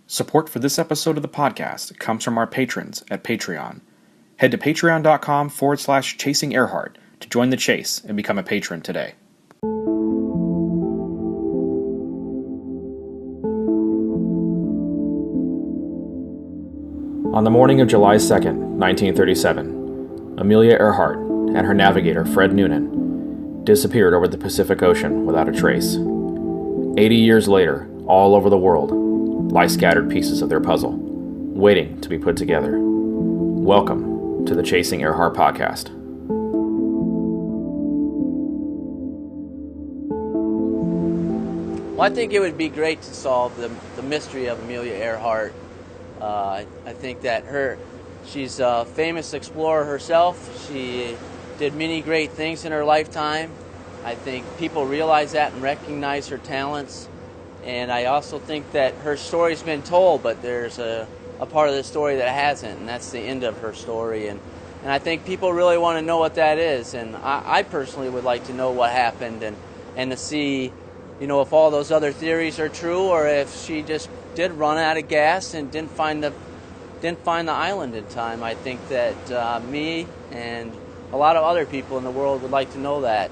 Support for this episode of the podcast comes from our patrons at Patreon. Head to patreon.com/Chasing Earhart to join the chase and become a patron today. On the morning of July 2nd, 1937, Amelia Earhart and her navigator, Fred Noonan, disappeared over the Pacific Ocean without a trace. 80 years later, all over the world, lie scattered pieces of their puzzle, waiting to be put together. Welcome to the Chasing Earhart podcast. Well, I think it would be great to solve the mystery of Amelia Earhart. I think that she's a famous explorer herself. She did many great things in her lifetime. I think people realize that and recognize her talents. And I also think that her story's been told, but there's a part of the story that hasn't, and that's the end of her story. And I think people really want to know what that is. And I personally would like to know what happened and to see, if all those other theories are true, or if she just did run out of gas and didn't find the island in time. I think that me and a lot of other people in the world would like to know that.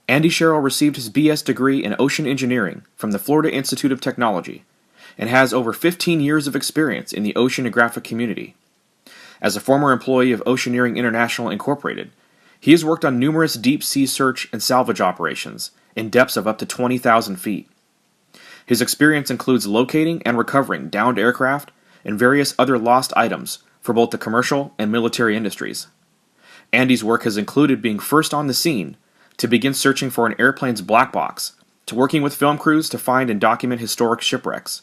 Andy Sherrell received his BS degree in ocean engineering from the Florida Institute of Technology and has over 15 years of experience in the oceanographic community. As a former employee of Oceaneering International Incorporated, he has worked on numerous deep-sea search and salvage operations in depths of up to 20,000 feet. His experience includes locating and recovering downed aircraft and various other lost items for both the commercial and military industries. Andy's work has included being first on the scene to begin searching for an airplane's black box, to working with film crews to find and document historic shipwrecks.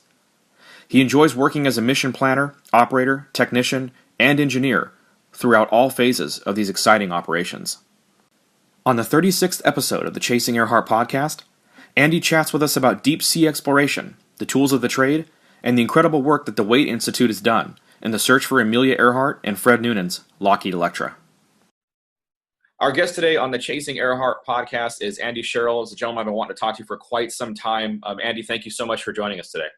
He enjoys working as a mission planner, operator, technician, and engineer throughout all phases of these exciting operations. On the 36th episode of the Chasing Earhart podcast, Andy chats with us about deep sea exploration, the tools of the trade, and the incredible work that the Waitt Institute has done in the search for Amelia Earhart and Fred Noonan's Lockheed Electra. Our guest today on the Chasing Earhart podcast is Andy Sherrell. He's a gentleman I've been wanting to talk to for quite some time. Andy, thank you so much for joining us today.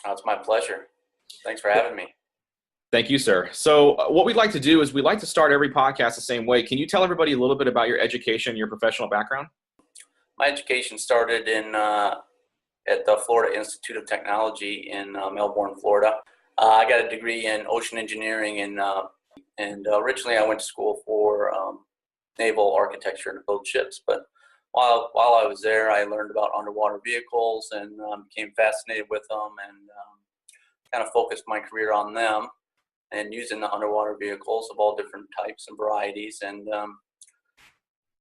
Oh, it's my pleasure. Thanks for having me. Thank you, sir. So what we'd like to do is we'd like to start every podcast the same way. Can you tell everybody a little bit about your education, your professional background? My education started at the Florida Institute of Technology in Melbourne, Florida. I got a degree in ocean engineering, and originally I went to school for naval architecture to build ships. But while I was there, I learned about underwater vehicles and became fascinated with them, and kind of focused my career on them and using the underwater vehicles of all different types and varieties. And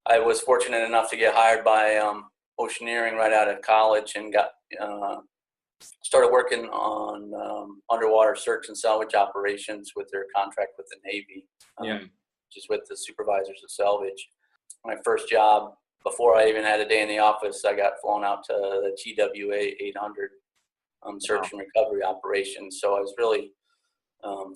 I was fortunate enough to get hired by Oceaneering right out of college and started working on underwater search and salvage operations with their contract with the Navy. Just with the supervisors of salvage. My first job, before I even had a day in the office, I got flown out to the TWA 800 search and recovery operations. So I was really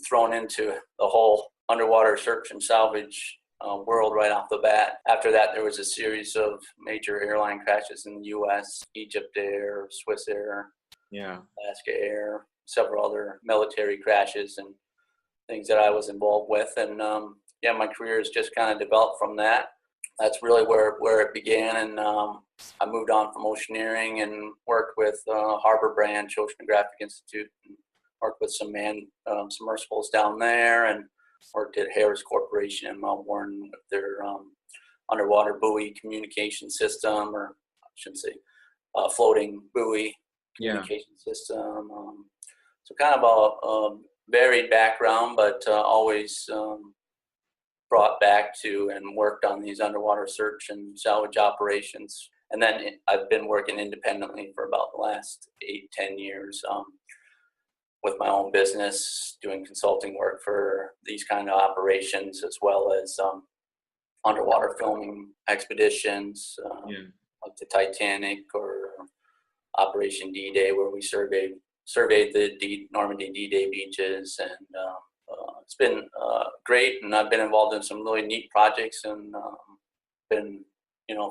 thrown into the whole underwater search and salvage world right off the bat. After that, there was a series of major airline crashes in the U.S., Egypt Air, Swiss Air, Alaska Air, several other military crashes and things that I was involved with. And my career has just kind of developed from that. That's really where it began. And I moved on from Oceaneering and worked with Harbor Branch Oceanographic Institute, and worked with some submersibles down there, and worked at Harris Corporation in Melbourne with their underwater buoy communication system, or I should say floating buoy communication system. So kind of a varied background, but always brought back to and worked on these underwater search and salvage operations. And then I've been working independently for about the last 8-10 years with my own business, doing consulting work for these kind of operations, as well as underwater filming expeditions, like the Titanic or Operation D-Day, where we surveyed the Normandy D-Day beaches. And it's been great, and I've been involved in some really neat projects, and been,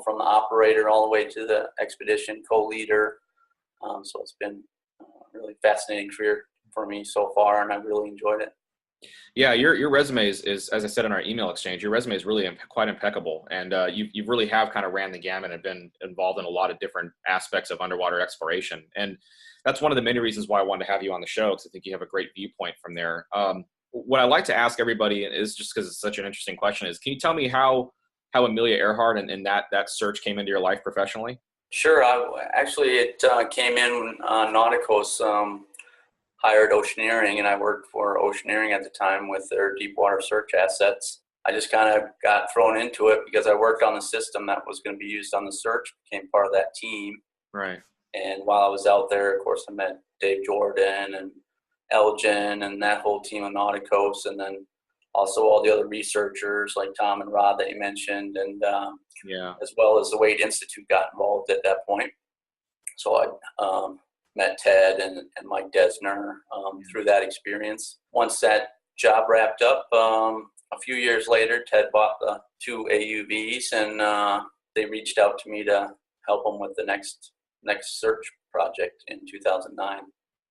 from the operator all the way to the expedition co-leader. So it's been really fascinating career for me so far, and I really enjoyed it. Yeah, your resume is, as I said in our email exchange, your resume is really quite impeccable, and you really have kind of ran the gamut and been involved in a lot of different aspects of underwater exploration, and that's one of the many reasons why I wanted to have you on the show, because I think you have a great viewpoint from there. What I like to ask everybody is, just because it's such an interesting question, is can you tell me how Amelia Earhart and that search came into your life professionally? Sure. It came in when Nauticos hired Oceaneering, and I worked for Oceaneering at the time with their deep water search assets. I just kind of got thrown into it because I worked on the system that was going to be used on the search, became part of that team. Right. And while I was out there, of course, I met Dave Jordan and Elgin and that whole team of Nauticos, and then also all the other researchers like Tom and Rod that you mentioned, and Yeah. as well as the Waitt Institute got involved at that point. So I met Ted and Mike Desner through that experience. Once that job wrapped up, a few years later, Ted bought the 2 AUVs, and they reached out to me to help them with the next search project in 2009.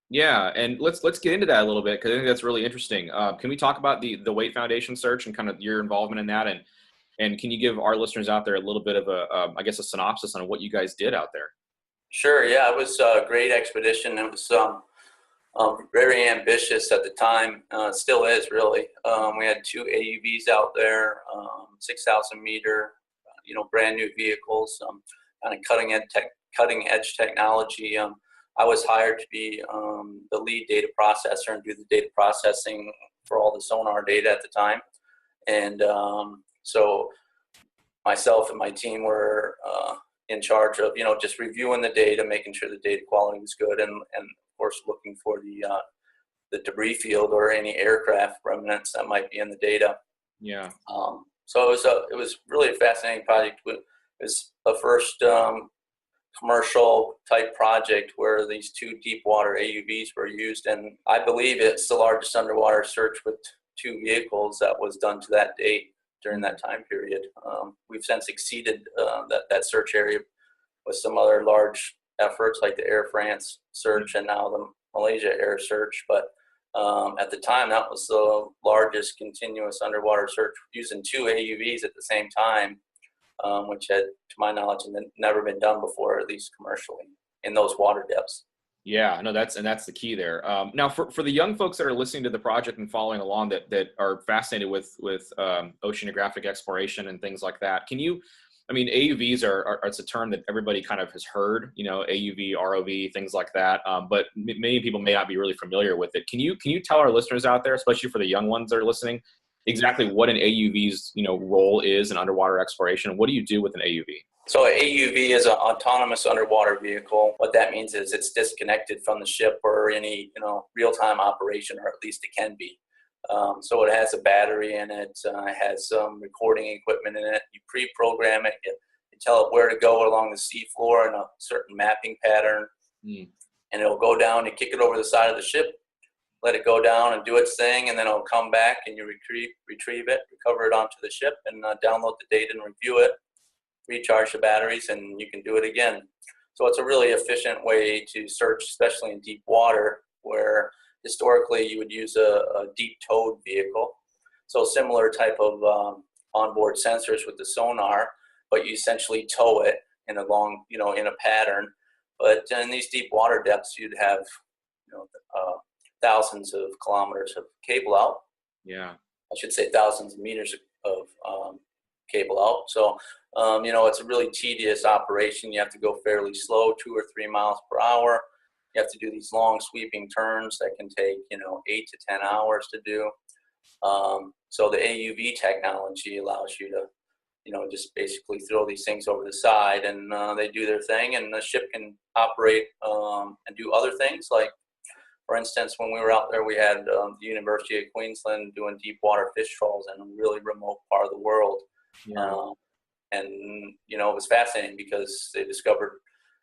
Yeah, and let's get into that a little bit, because I think that's really interesting. Can we talk about the Waitt Foundation search and kind of your involvement in that, and can you give our listeners out there a little bit of a I guess a synopsis on what you guys did out there? Sure. Yeah, it was a great expedition. It was very ambitious at the time. Still is, really. We had 2 AUVs out there, 6,000 meter, brand new vehicles, kind of cutting edge technology. I was hired to be the lead data processor and do the data processing for all the sonar data at the time. And so myself and my team were in charge of, just reviewing the data, making sure the data quality was good, and of course looking for the debris field or any aircraft remnants that might be in the data. Yeah. So it was really a fascinating project. It was the first commercial type project where these 2 deep water AUVs were used, and I believe it's the largest underwater search with 2 vehicles that was done to that date during that time period. We've since exceeded that search area with some other large efforts like the Air France search and now the Malaysia Air Search, but at the time that was the largest continuous underwater search using 2 AUVs at the same time, which had, to my knowledge, never been done before, at least commercially, in those water depths. Yeah, no, that's the key there. Now, for the young folks that are listening to the project and following along that are fascinated with oceanographic exploration and things like that, AUVs are it's a term that everybody kind of has heard, AUV, ROV, things like that. But many people may not be really familiar with it. Can you tell our listeners out there, especially for the young ones that are listening, exactly what an AUV's role is in underwater exploration? What do you do with an AUV? So an AUV is an autonomous underwater vehicle. What that means is it's disconnected from the ship or any real-time operation, or at least it can be. So it has a battery in it. It has some recording equipment in it. You pre-program it. You tell it where to go along the seafloor in a certain mapping pattern, and it'll go down. You kick it over the side of the ship, let it go down and do its thing, and then it'll come back and you retrieve it, recover it onto the ship, and download the data and review it, recharge the batteries, and you can do it again. So it's a really efficient way to search, especially in deep water, where historically you would use a deep towed vehicle. So similar type of onboard sensors with the sonar, but you essentially tow it in a long, in a pattern. But in these deep water depths, you'd have, thousands of kilometers of cable out. Yeah. I should say thousands of meters of cable out. So, it's a really tedious operation. You have to go fairly slow, 2 or 3 miles per hour. You have to do these long sweeping turns that can take, 8 to 10 hours to do. So the AUV technology allows you to, just basically throw these things over the side, and they do their thing, and the ship can operate and do other things. Like, for instance, when we were out there, we had the University of Queensland doing deep water fish trawls in a really remote part of the world. Yeah. And it was fascinating because they discovered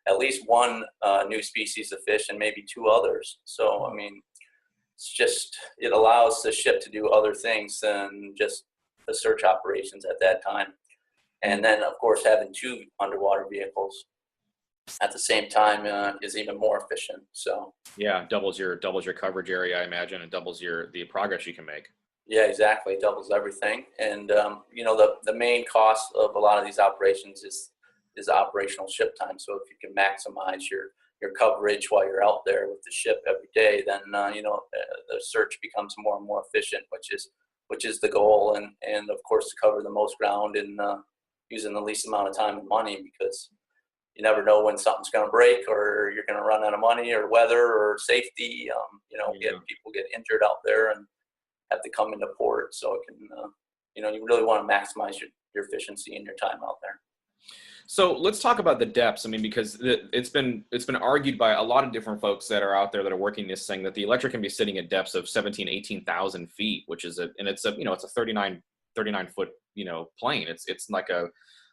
at least 1 new species of fish and maybe 2 others. So, it allows the ship to do other things than just the search operations at that time. And then, of course, having 2 underwater vehicles at the same time is even more efficient. So Yeah, doubles your coverage area, I imagine, and doubles the progress you can make. yeah, exactly. It doubles everything. And, you know, the main cost of a lot of these operations is operational ship time. So if you can maximize your coverage while you're out there with the ship every day, then, you know, the search becomes more and more efficient, which is the goal. And of course, to cover the most ground and using the least amount of time and money, because you never know when something's going to break or you're going to run out of money or weather or safety. You know, people get injured out there and have to come into port. So it can, you know, you really want to maximize your efficiency and your time out there. So let's talk about the depths. I mean, because it's been argued by a lot of different folks that are out there that are working this, saying that the Electra can be sitting at depths of 18,000 feet, which is it's a 39 foot, you know, plane. It's like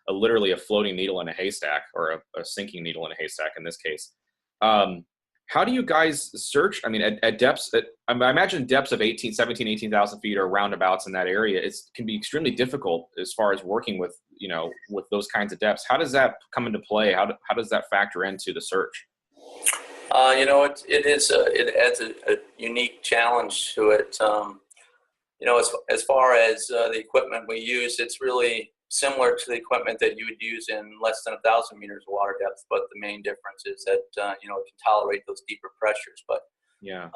literally a floating needle in a haystack, or a sinking needle in a haystack in this case. How do you guys search? I mean, at depths, I imagine depths of 18,000 feet or roundabouts in that area, can be extremely difficult as far as working with, you know, with those kinds of depths. How does that come into play? How does that factor into the search? You know, it adds a unique challenge to it. You know, as far as the equipment we use, it's really similar to the equipment that you would use in less than 1,000 meters of water depth, but the main difference is that you know, it can tolerate those deeper pressures. But yeah,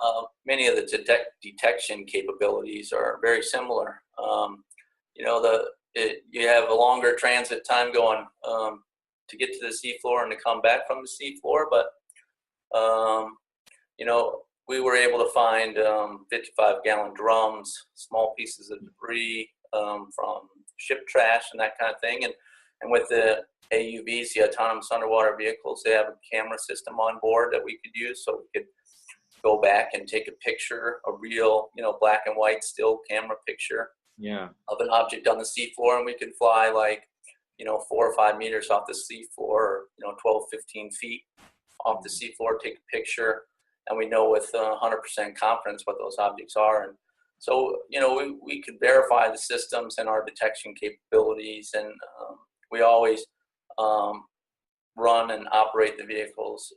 many of the detection capabilities are very similar. You know, you have a longer transit time going to get to the seafloor and to come back from the seafloor, but you know, we were able to find 55-gallon drums, small pieces of debris from ship trash and that kind of thing. And with the AUVs, the autonomous underwater vehicles, they have a camera system on board that we could use, so we could go back and take a picture, a real, you know, black and white still camera picture of an object on the seafloor, and we could fly like, you know, 4 or 5 meters off the seafloor, or, you know, 12, 15 feet off the seafloor, take a picture, and we know with 100% confidence what those objects are. And so, you know, we could verify the systems and our detection capabilities, and we always run and operate the vehicles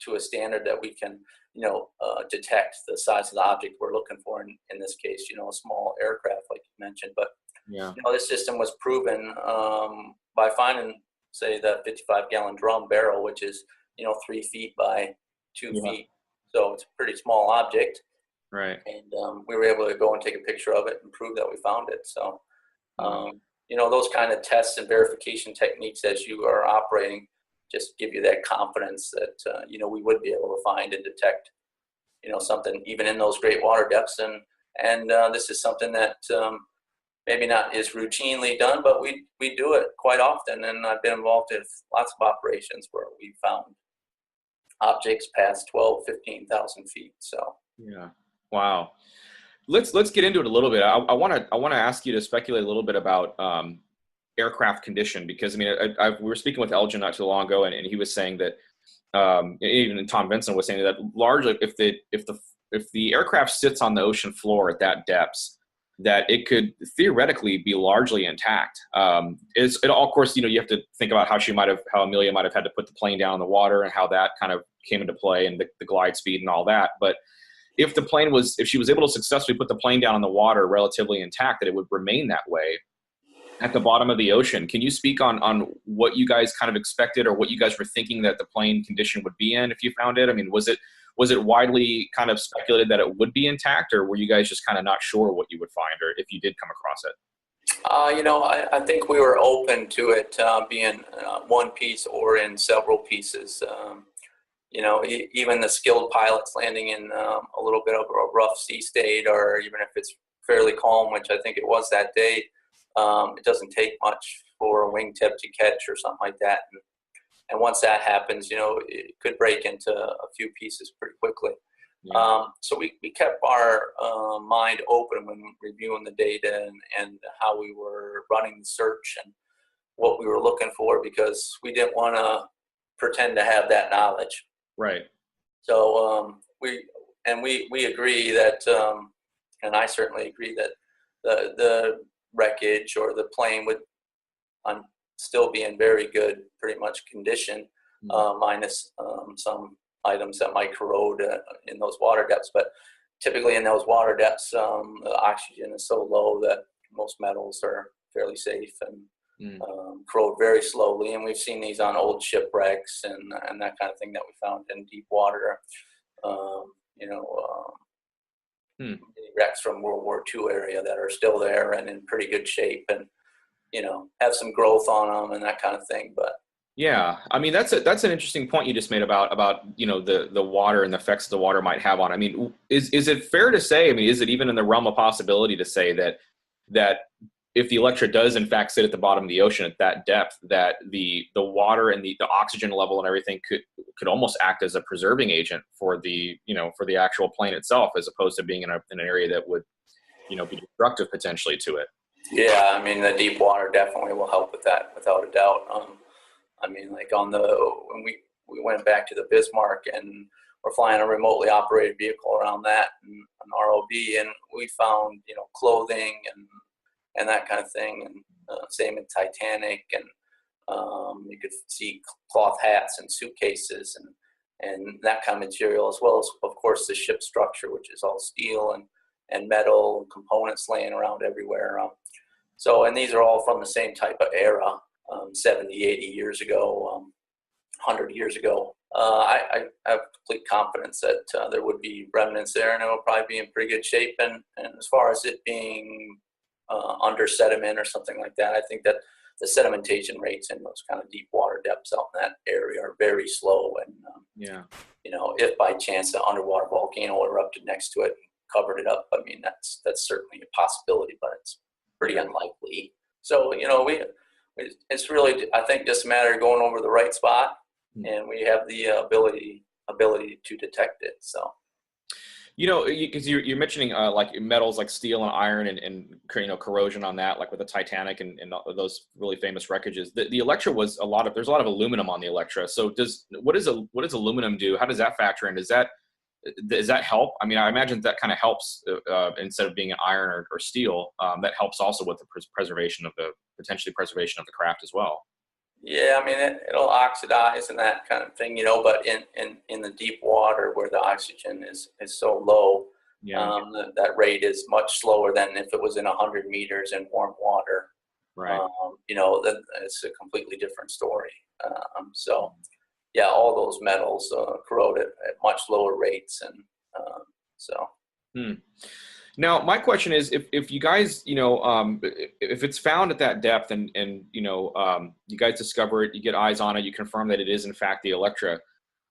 to a standard that we can, you know, detect the size of the object we're looking for. In this case, you know, a small aircraft, like you mentioned. But you know, this system was proven by finding, say, the 55-gallon drum barrel, which is, you know, 3 feet by 2 feet. So it's a pretty small object. Right. And we were able to go and take a picture of it and prove that we found it. So, you know, those kind of tests and verification techniques as you are operating just give you that confidence that, you know, we would be able to find and detect, you know, something even in those great water depths. And this is something that maybe not is routinely done, but we do it quite often. And I've been involved in lots of operations where we found objects past 12, 15,000 feet. So, yeah. Wow. Let's get into it a little bit. I want to ask you to speculate a little bit about aircraft condition, because I mean, we were speaking with Elgin not too long ago, and he was saying that even Tom Vincent was saying that largely if the aircraft sits on the ocean floor at that depths, that it could theoretically be largely intact. It all, of course, you know, you have to think about how Amelia might have had to put the plane down in the water and how that kind of came into play, and the glide speed and all that. But if she was able to successfully put the plane down in the water relatively intact, that it would remain that way at the bottom of the ocean. Can you speak on what you guys kind of expected, or what you guys were thinking that the plane condition would be in if you found it? I mean, was it widely kind of speculated that it would be intact, or were you guys just kind of not sure what you would find, or if you did come across it? You know, I think we were open to it being one piece or in several pieces. You know, even the skilled pilots landing in a little bit of a rough sea state, or even if it's fairly calm, which I think it was that day, it doesn't take much for a wingtip to catch or something like that. And once that happens, you know, it could break into a few pieces pretty quickly. Yeah. So we kept our mind open when reviewing the data and how we were running the search and what we were looking for, because we didn't want to pretend to have that knowledge. Right. So we agree that, and I certainly agree that the wreckage or the plane would still be in very good, pretty much condition. minus some items that might corrode in those water depths. But typically in those water depths, the oxygen is so low that most metals are fairly safe and corrode very slowly. And we've seen these on old shipwrecks and that kind of thing that we found in deep water. Wrecks from World War II area that are still there and in pretty good shape and, have some growth on them and that kind of thing. But yeah, I mean, that's an interesting point you just made about the water and the effects the water might have on it. I mean, is it fair to say, I mean, is it even in the realm of possibility to say that if the Electra does in fact sit at the bottom of the ocean at that depth, that the water and the oxygen level and everything could almost act as a preserving agent for the actual plane itself, as opposed to being in an area that would be destructive potentially to it? Yeah, I mean, the deep water definitely will help with that, without a doubt. I mean, like when we went back to the Bismarck and we're flying a remotely operated vehicle around that, and an ROV, and we found, clothing and that kind of thing, and same in Titanic, and you could see cloth hats and suitcases and that kind of material, as well as, of course, the ship structure, which is all steel and metal and components laying around everywhere. And these are all from the same type of era, 70, 80 years ago, 100 years ago. I have complete confidence that there would be remnants there, and it will probably be in pretty good shape. And as far as it being under sediment or something like that, I think that the sedimentation rates in those kind of deep water depths out in that area are very slow. And if by chance an underwater volcano erupted next to it and covered it up, I mean, that's certainly a possibility, but it's pretty unlikely. So it's really, I think, just a matter of going over the right spot, and we have the ability to detect it. So, because you're mentioning like metals like steel and iron and corrosion on that, like with the Titanic and those really famous wreckages. The Electra was there's a lot of aluminum on the Electra. So what does aluminum do? How does that factor in? Does that help? I mean, I imagine that kind of helps instead of being an iron or steel. That helps also with the potentially preservation of the craft as well. Yeah, I mean, it'll oxidize and that kind of thing, but in the deep water where the oxygen is so low, that rate is much slower than if it was in 100 meters in warm water. Right. Then it's a completely different story. All those metals corrode at much lower rates, and Now, my question is, if you guys, if it's found at that depth and you guys discover it, you get eyes on it, you confirm that it is in fact the Electra,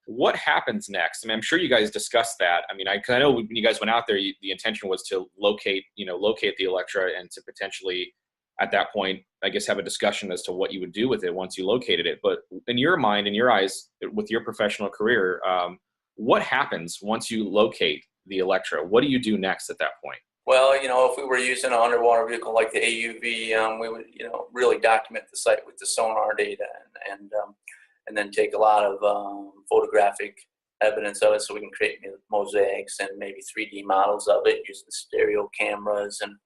what happens next? I mean, I'm sure you guys discussed that. I mean, I know when you guys went out there, the intention was to locate the Electra and to potentially, at that point, I guess, have a discussion as to what you would do with it once you located it. But in your mind, in your eyes, with your professional career, what happens once you locate the Electra? What do you do next at that point? Well, if we were using an underwater vehicle like the AUV, we would, really document the site with the sonar data and then take a lot of photographic evidence of it, so we can create mosaics and maybe 3D models of it using stereo cameras and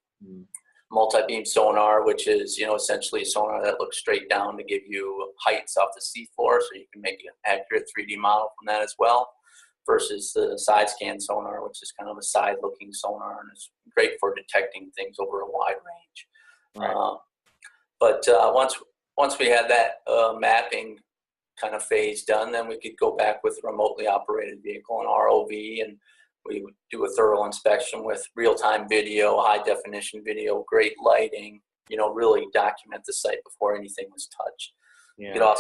multi-beam sonar, which is, essentially a sonar that looks straight down to give you heights off the seafloor, so you can make an accurate 3D model from that as well, versus the side scan sonar, which is kind of a side-looking sonar, and it's great for detecting things over a wide range. Right. But once we had that mapping kind of phase done, then we could go back with a remotely operated vehicle, an ROV, and we would do a thorough inspection with real-time video, high-definition video, great lighting, really document the site before anything was touched. Yeah.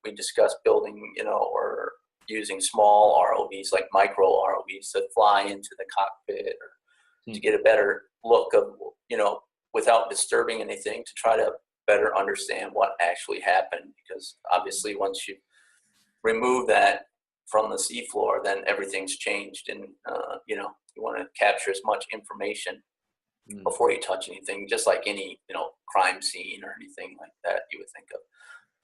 We discussed building, or using small ROVs, like micro ROVs, to fly into the cockpit or to get a better look of, without disturbing anything, to try to better understand what actually happened. Because obviously once you remove that from the seafloor, then everything's changed, and you want to capture as much information before you touch anything, just like any crime scene or anything like that you would think of.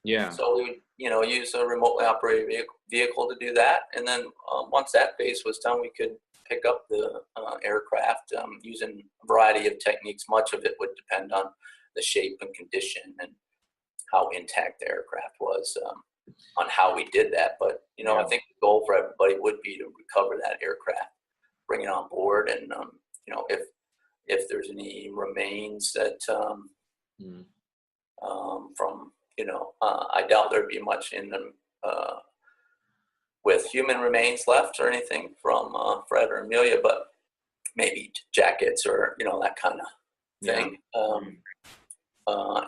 Yeah. So we would use a remotely operated vehicle to do that, and then once that phase was done, we could pick up the aircraft using a variety of techniques. Much of it would depend on the shape and condition and how intact the aircraft was. on how we did that. But, I think the goal for everybody would be to recover that aircraft, bring it on board. And, if there's any remains that, from, I doubt there'd be much in them, with human remains left or anything from, Fred or Amelia, but maybe jackets or, that kind of thing.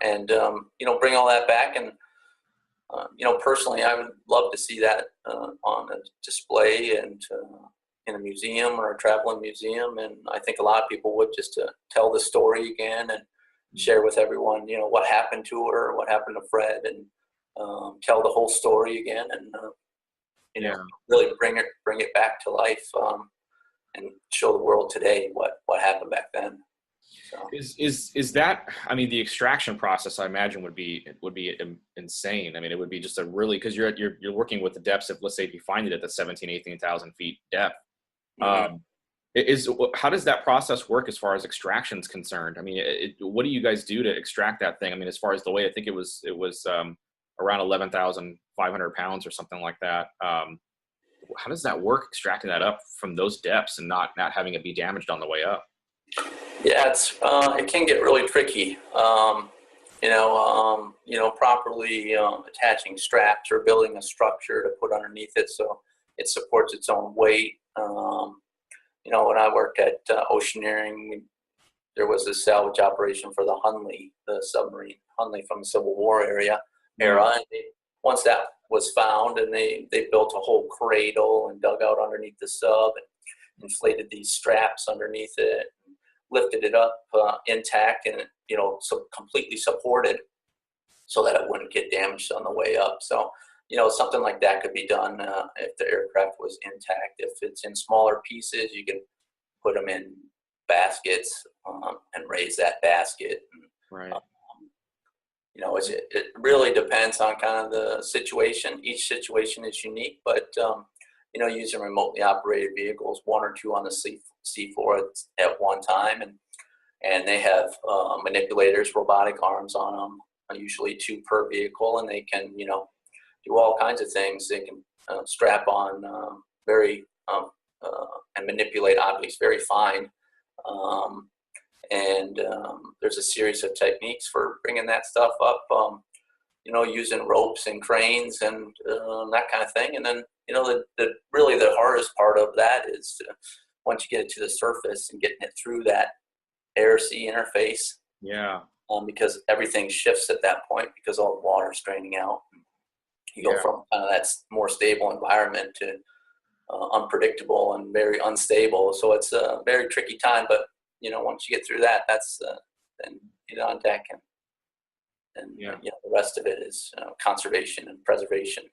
And bring all that back. And, personally, I would love to see that on a display and in a museum or a traveling museum. And I think a lot of people would, just to tell the story again and share with everyone, what happened to her, what happened to Fred, and tell the whole story again, and really bring it back to life, and show the world today what happened back then. So. Is that, I mean, the extraction process, I imagine, would be insane. I mean, it would be just a really, because you're working with the depths of, let's say, if you find it at the 18,000 feet depth. How does that process work as far as extraction is concerned? I mean, what do you guys do to extract that thing? I mean, as far as the weight, I think it was around 11,500 pounds or something like that. How does that work, extracting that up from those depths and not having it be damaged on the way up? Yeah, it can get really tricky. Properly attaching straps or building a structure to put underneath it so it supports its own weight. When I worked at Oceaneering, there was a salvage operation for the Hunley, the submarine Hunley from the Civil War era. And once that was found, and they built a whole cradle and dug out underneath the sub and inflated these straps underneath it, and lifted it up intact and so completely supported so that it wouldn't get damaged on the way up. So something like that could be done if the aircraft was intact. If it's in smaller pieces, you can put them in baskets and raise that basket. Right. It really depends on kind of the situation. Each situation is unique, but using remotely operated vehicles, one or two on the seafloor at one time, and they have manipulators, robotic arms on them, usually two per vehicle, and they can do all kinds of things. They can strap on and manipulate objects very fine. There's a series of techniques for bringing that stuff up, using ropes and cranes and that kind of thing. And then, really the hardest part of that is once you get it to the surface and getting it through that air-sea interface. Yeah. Because everything shifts at that point because all the water is draining out. You go from kind of that more stable environment to unpredictable and very unstable. So it's a very tricky time, but once you get through that, that's then get on deck, and the rest of it is conservation and preservation.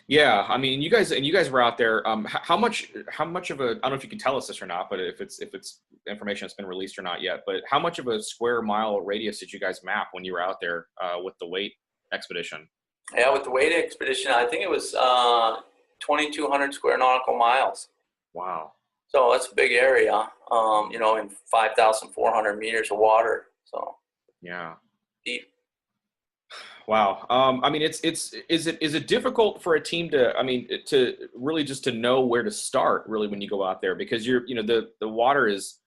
Yeah, I mean, you guys were out there. How much of a, I don't know if you can tell us this or not, but if it's information that's been released or not yet, but how much of a square mile radius did you guys map when you were out there with the Waitt expedition? Yeah, with the Waitt expedition, I think it was 2,200 square nautical miles. Wow. So that's a big area, in 5,400 meters of water. So deep. Wow. I mean, is it difficult for a team to really just to know where to start really when you go out there, because the water is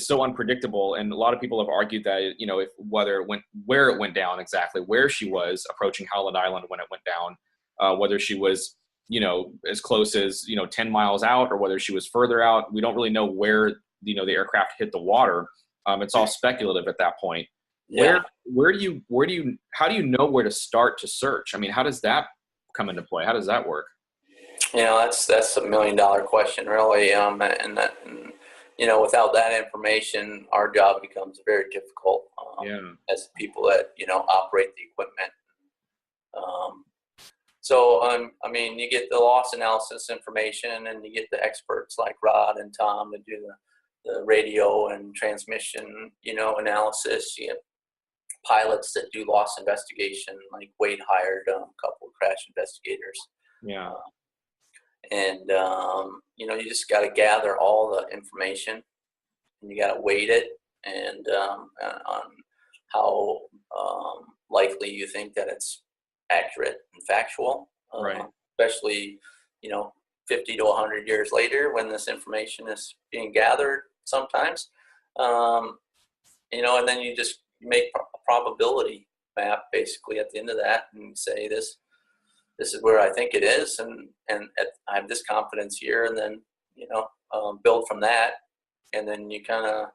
so unpredictable, and a lot of people have argued that where it went down exactly, where she was approaching Howland Island when it went down, whether she was as close as 10 miles out or whether she was further out. We don't really know where the aircraft hit the water. It's all speculative at that point. Yeah. How do you know where to start to search? I mean, how does that come into play? How does that work? That's $1 million question, really. Without that information, our job becomes very difficult as people that operate the equipment. You get the loss analysis information, and you get the experts like Rod and Tom to do the radio and transmission, analysis. You get pilots that do loss investigation, like Waitt hired a couple of crash investigators. Yeah. You just got to gather all the information, and you got to weight it, and on how likely you think that it's accurate and factual, Right. especially, 50 to 100 years later when this information is being gathered sometimes. And then you just make a probability map basically at the end of that and say this is where I think it is, and I have this confidence here, and then build from that, and then you kind of,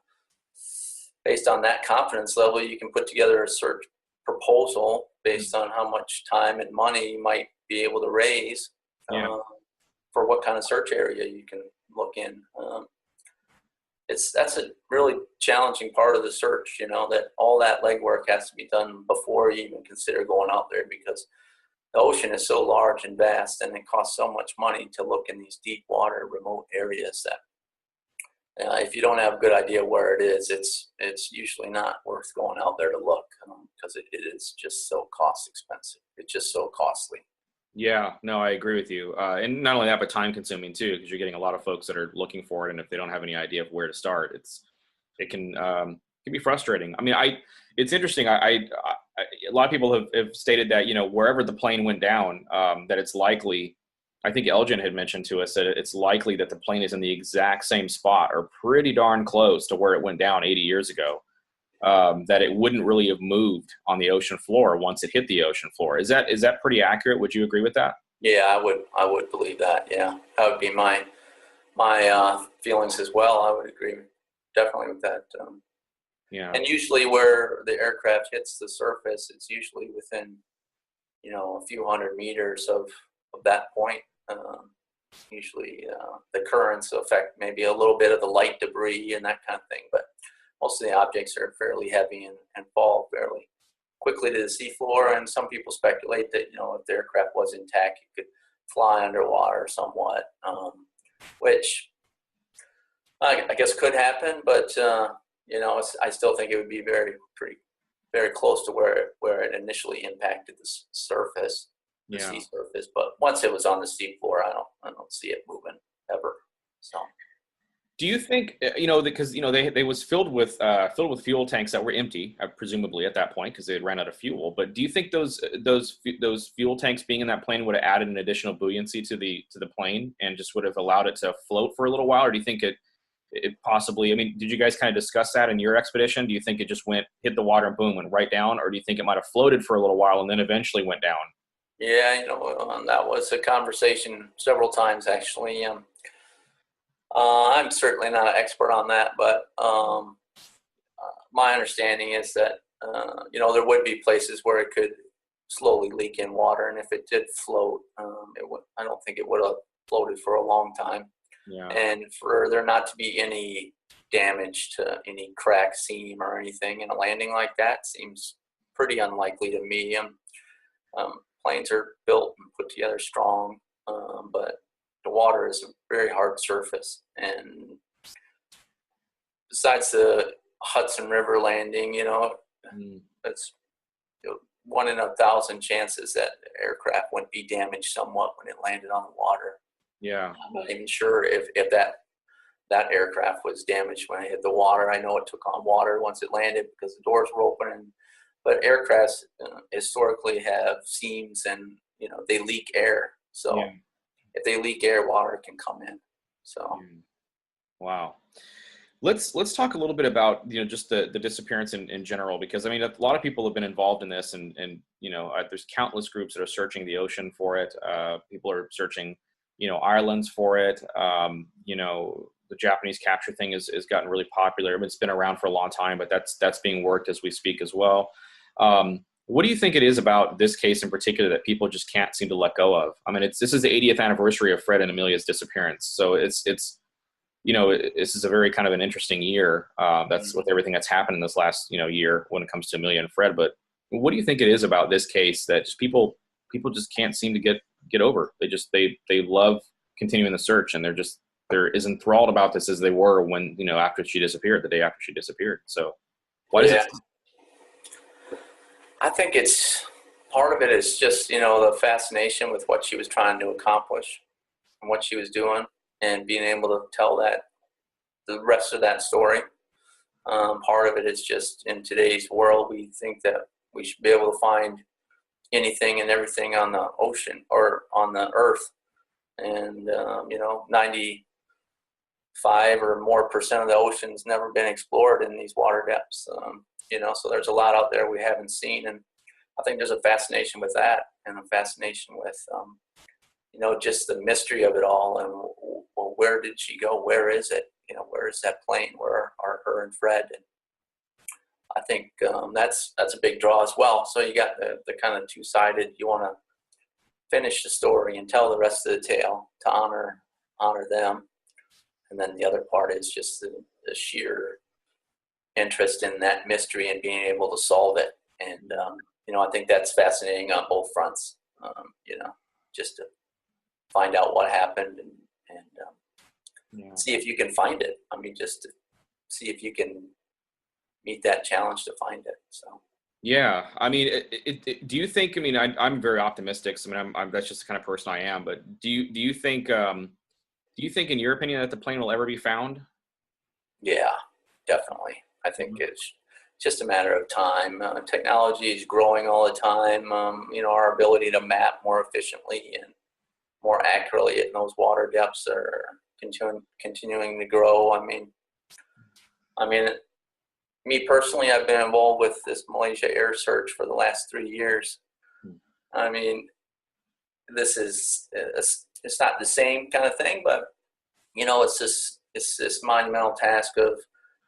based on that confidence level, you can put together a search proposal based on how much time and money you might be able to raise for what kind of search area you can look in. That's a really challenging part of the search, that all that legwork has to be done before you even consider going out there, because the ocean is so large and vast, and it costs so much money to look in these deep water, remote areas that if you don't have a good idea where it is, it's usually not worth going out there to look, because it is just so expensive. It's just so costly. Yeah, no, I agree with you. And not only that, but time consuming too, because you're getting a lot of folks that are looking for it, and if they don't have any idea of where to start, it can be frustrating. I mean, it's interesting. A lot of people have stated that wherever the plane went down, that it's likely. I think Elgin had mentioned to us that it's likely that the plane is in the exact same spot or pretty darn close to where it went down 80 years ago. That it wouldn't really have moved on the ocean floor once it hit the ocean floor. Is that pretty accurate? Would you agree with that? Yeah, I would believe that. Yeah, that would be my feelings as well. I would agree definitely with that. Yeah. And usually where the aircraft hits the surface, it's usually within a few hundred meters of that point. Usually the currents affect maybe a little bit of the light debris and that kind of thing, but most of the objects are fairly heavy and fall fairly quickly to the seafloor. And some people speculate that, if the aircraft was intact, it could fly underwater somewhat, which I guess could happen. But, I still think it would be very close to where it initially impacted the surface, the sea surface. But once it was on the seafloor, I don't see it moving ever. So. Do you think because they was filled with fuel tanks that were empty, presumably at that point because they had ran out of fuel? But do you think those fuel tanks being in that plane would have added an additional buoyancy to the plane and just would have allowed it to float for a little while, or do you think it possibly? I mean, did you guys kind of discuss that in your expedition? Do you think it just hit the water and boom, went right down, or do you think it might have floated for a little while and then eventually went down? Yeah, that was a conversation several times actually. I'm certainly not an expert on that, but my understanding is that there would be places where it could slowly leak in water, and if it did float, I don't think it would have floated for a long time. Yeah. And for there not to be any damage to any crack, seam, or anything in a landing like that seems pretty unlikely to me. Planes are built and put together strong, but the water is a very hard surface, and besides the Hudson River landing, it's 1 in 1,000 chances that the aircraft wouldn't be damaged somewhat when it landed on the water. Yeah, I'm not even sure if that aircraft was damaged when it hit the water. I know it took on water once it landed because the doors were open, but aircrafts historically have seams, and they leak air. So. Yeah. If they leak air, water can come in. So, wow. Let's talk a little bit about just the disappearance in general, because I mean a lot of people have been involved in this, and there's countless groups that are searching the ocean for it. People are searching islands for it. The Japanese capture thing has gotten really popular. I mean, it's been around for a long time, but that's being worked as we speak as well. What do you think it is about this case in particular that people just can't seem to let go of? I mean, this is the 80th anniversary of Fred and Amelia's disappearance. So it's this is a very kind of an interesting year. That's with everything that's happened in this last, year when it comes to Amelia and Fred. But what do you think it is about this case that just people just can't seem to get over? They love continuing the search, and they're as enthralled about this as they were when, after she disappeared, the day after she disappeared. So why does it? I think part of it is just, the fascination with what she was trying to accomplish and what she was doing, and being able to tell the rest of that story. Part of it is just in today's world, we think that we should be able to find anything and everything on the ocean or on the earth. And, 95 or more percent of the ocean's never been explored in these water depths. So there's a lot out there we haven't seen. And I think there's a fascination with that, and a fascination with, just the mystery of it all. And well, where did she go? Where is it? Where is that plane? Where are her and Fred? And I think that's a big draw as well. So you got the kind of two-sided. You want to finish the story and tell the rest of the tale to honor them, and then the other part is just the sheer interest in that mystery and being able to solve it. And I think that's fascinating on both fronts. Just to find out what happened and see if you can find it. I mean, just to see if you can meet that challenge to find it. So. Yeah, I mean, do you think? I mean, I'm very optimistic. So, I mean, that's just the kind of person I am. But do you think? Do you think, in your opinion, that the plane will ever be found? Yeah, definitely. I think it's just a matter of time. Technology is growing all the time. Our ability to map more efficiently and more accurately in those water depths are continuing to grow. I mean, me personally, I've been involved with this Malaysia Air Search for the last 3 years. I mean, it's not the same kind of thing, but it's this monumental task of,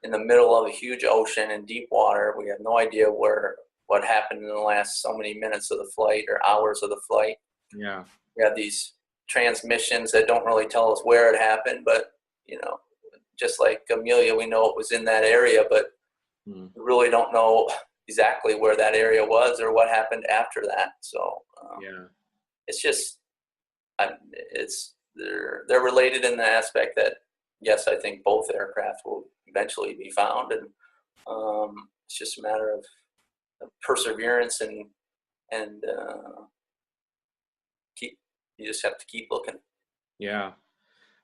in the middle of a huge ocean in deep water, we have no idea what happened in the last so many minutes of the flight or hours of the flight. Yeah, we have these transmissions that don't really tell us where it happened, but just like Amelia, we know it was in that area, but we really don't know exactly where that area was or what happened after that. So it's just they're related in the aspect that, yes, I think both aircraft will eventually be found, and it's just a matter of perseverance and you just have to keep looking. Yeah.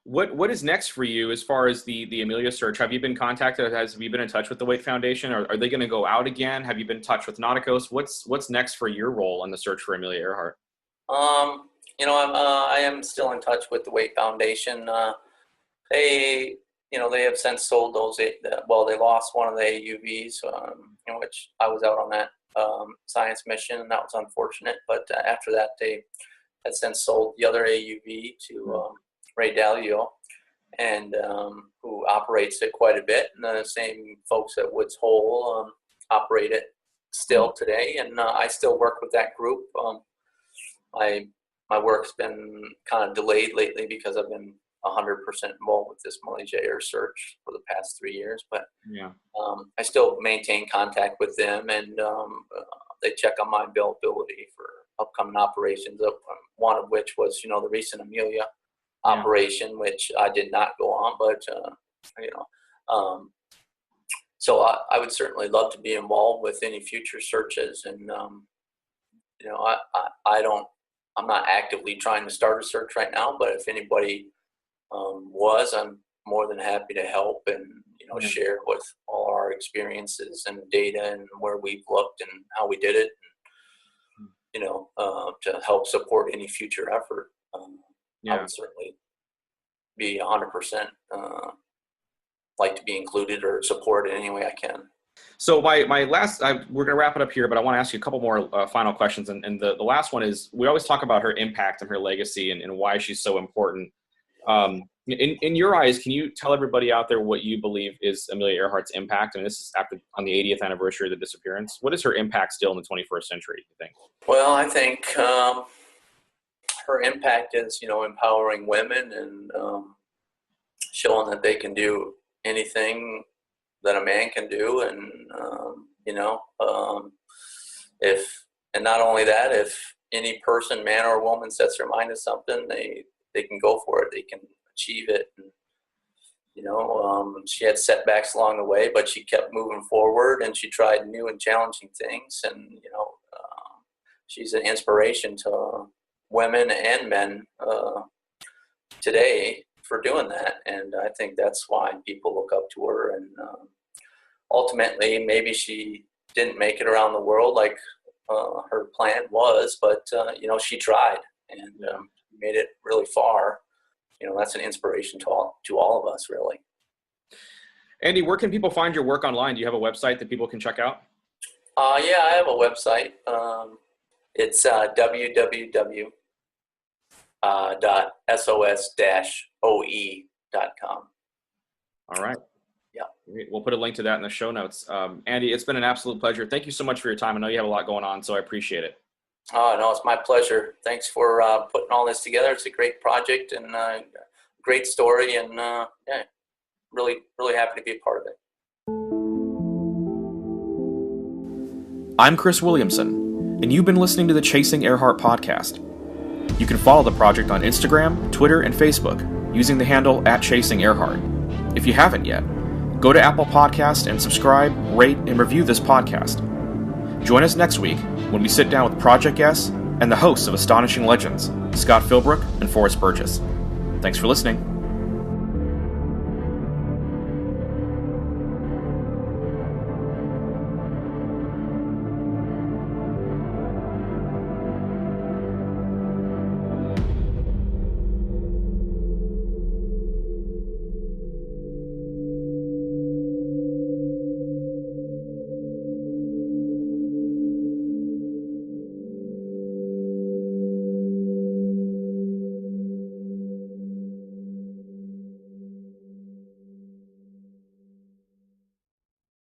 What is next for you as far as the Amelia search? Have you been contacted? Have you been in touch with the Waitt Foundation? Are they going to go out again? Have you been in touch with Nauticos? What's next for your role in the search for Amelia Earhart? I am still in touch with the Waitt Foundation. They have since sold those. They lost one of the AUVs, which I was out on that science mission, and that was unfortunate. But after that, they had since sold the other AUV to Ray Dalio, and who operates it quite a bit. And the same folks at Woods Hole operate it still today, and I still work with that group. My work's been kind of delayed lately because I've been 100% involved with this Malaysia Air Search for the past 3 years, but I still maintain contact with them, and they check on my availability for upcoming operations. One of which was, the recent Amelia operation, which I did not go on, but so I would certainly love to be involved with any future searches, and I'm not actively trying to start a search right now, but if anybody was, I'm more than happy to help and share with all our experiences and data and where we've looked and how we did it, and, to help support any future effort. I would certainly be 100% like to be included or support in any way I can. So my last, we're going to wrap it up here, but I want to ask you a couple more final questions. And the last one is, we always talk about her impact and her legacy and why she's so important. In your eyes, can you tell everybody out there what you believe is Amelia Earhart's impact? And this is on the 80th anniversary of the disappearance. What is her impact still in the 21st century, do you think? Well, I think her impact is, empowering women and showing that they can do anything that a man can do. And, and not only that, if any person, man or woman, sets their mind to something, they can go for it. They can achieve it. And, she had setbacks along the way, but she kept moving forward and she tried new and challenging things. And, she's an inspiration to women and men today for doing that. And I think that's why people look up to her. And ultimately, maybe she didn't make it around the world like her plan was, but she tried and made it really far. That's an inspiration to all of us, really. Andy, where can people find your work online? Do you have a website that people can check out? Yeah, I have a website. It's www.sos-oe.com. All right. Yeah. We'll put a link to that in the show notes. Andy, it's been an absolute pleasure. Thank you so much for your time. I know you have a lot going on, so I appreciate it. Oh, no, it's my pleasure. Thanks for putting all this together. It's a great project and great story, and really, really happy to be a part of it. I'm Chris Williamson, and you've been listening to the Chasing Earhart podcast. You can follow the project on Instagram, Twitter, and Facebook using the handle @ChasingEarhart. If you haven't yet, go to Apple Podcast and subscribe, rate, and review this podcast. Join us next week when we sit down with project guests and the hosts of Astonishing Legends, Scott Philbrook and Forrest Burgess. Thanks for listening.